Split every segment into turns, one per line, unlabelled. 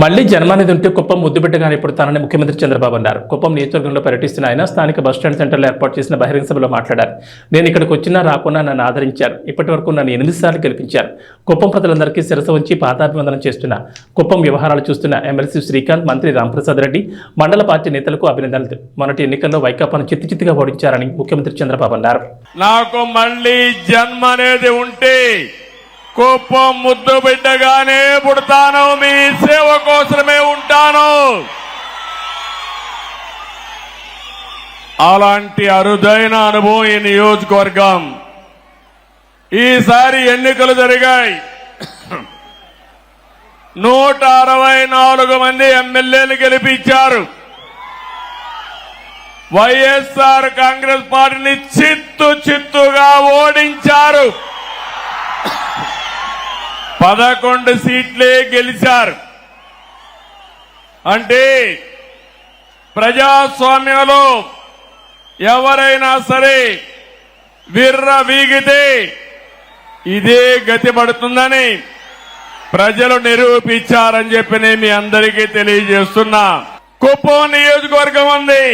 మళ్లీ జన్మనేది ఉంటే కుప్పం ముద్దుబిడ్డగానే పుడతానని ముఖ్యమంత్రి చంద్రబాబు అన్నారు. కుప్పం నియోజకవర్గంలో పర్యటిస్తున్న ఆయన స్థానిక బస్టాండ్ సెంటర్లో ఏర్పాటు చేసిన బహిరంగ సభలో మాట్లాడారు. నేను ఇక్కడికి వచ్చినా రాకున్నా నన్ను ఆదరించారు. ఇప్పటి వరకు నన్ను 8 సార్లు గెలిపించారు. కుప్పం ప్రజలందరికీ శిరస వంచి పాదాభివందనం చేస్తున్న కుప్పం వ్యవహారాలు చూస్తున్న ఎమ్మెల్సీ శ్రీకాంత్, మంత్రి రాంప్రసాద్ రెడ్డి, మండల పార్టీ నేతలకు అభినందనలు. మొన్నటి ఎన్నికల్లో వైకాపాను చిత్తుచిత్తుగా ఓడించారని ముఖ్యమంత్రి చంద్రబాబు అన్నారు.
నాకు మళ్లీ జన్మ అనేది ఉంటే కుప్పం ముద్దు బిడ్డగానే పుడతాను, మీ సేవ కోసమే ఉంటాను. అలాంటి అరుదైన అనుభవం ఈ నియోజకవర్గం. ఈసారి ఎన్నికలు జరిగాయి. 164 మంది ఎమ్మెల్యేలు గెలిపించారు. వైఎస్ఆర్ కాంగ్రెస్ పార్టీని చిత్తుగా ఓడించారు. 11 సీట్లే గెలిచారు. అంటే ప్రజాస్వామ్యంలో ఎవరైనా సరే విర్రవీగితే ఇదే గతి పడుతుందని ప్రజలు నిరూపించారని చెప్పి నేను మీ అందరికీ తెలియజేస్తున్నా. కుప్పం నియోజకవర్గం ఉంది,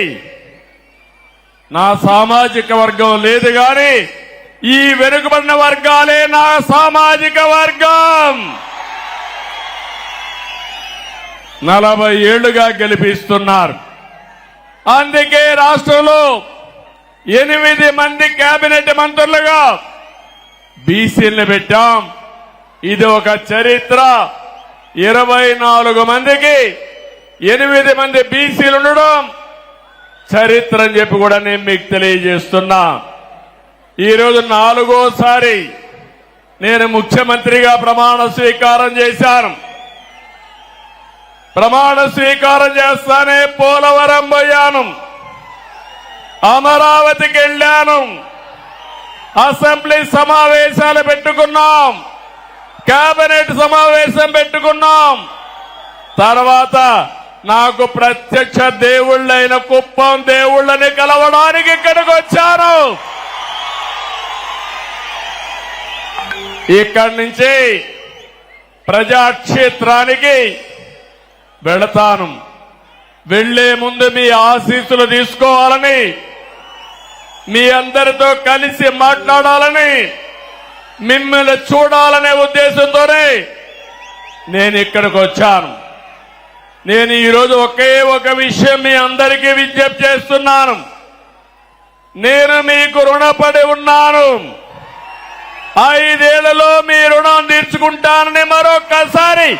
నా సామాజిక వర్గం లేదు గాని ఈ వెనుకబడిన వర్గాలే నా సామాజిక వర్గం. 40 ఏళ్లుగా గెలిపిస్తున్నారు. అందుకే రాష్ట్రంలో 8 మంది కేబినెట్ మంత్రులుగా బీసీలను పెట్టాం. ఇది ఒక చరిత్ర. 24 మందికి 8 మంది బీసీలు ఉండడం చరిత్ర అని చెప్పి కూడా నేను మీకు తెలియజేస్తున్నా. ఈరోజు 4వసారి నేను ముఖ్యమంత్రిగా ప్రమాణ స్వీకారం చేశాను. ప్రమాణ స్వీకారం చేస్తానే పోలవరం పోయాను, అమరావతికి వెళ్ళాను, అసెంబ్లీ సమావేశాలు పెట్టుకున్నాం, కేబినెట్ సమావేశం పెట్టుకున్నాం. తర్వాత నాకు ప్రత్యక్ష దేవుళ్ళైన కుప్పం దేవుళ్ళని కలవడానికి ఇక్కడికి వచ్చాను. ఇక్కడి నుంచి ప్రజాక్షేత్రానికి వెళతాను. వెళ్లే ముందు మీ ఆశీస్సులు తీసుకోవాలని, మీ అందరితో కలిసి మాట్లాడాలని, మిమ్మల్ని చూడాలనే ఉద్దేశంతోనే నేను ఇక్కడికి వచ్చాను. నేను ఈరోజు ఒకే ఒక విషయం మీ అందరికీ విజ్ఞప్తి చేస్తున్నాను. నేను మీకు రుణపడి ఉన్నాను. 5 ఏళ్లలో మీ రుణం తీర్చుకుంటానని మరొకసారి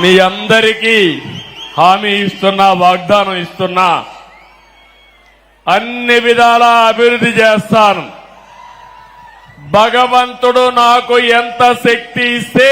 మీ అందరికీ హామీ ఇస్తున్నా, వాగ్దానం ఇస్తున్నా. అన్ని విధాలా అభివృద్ధి చేస్తాను. భగవంతుడు నాకు ఎంత శక్తి ఇస్తే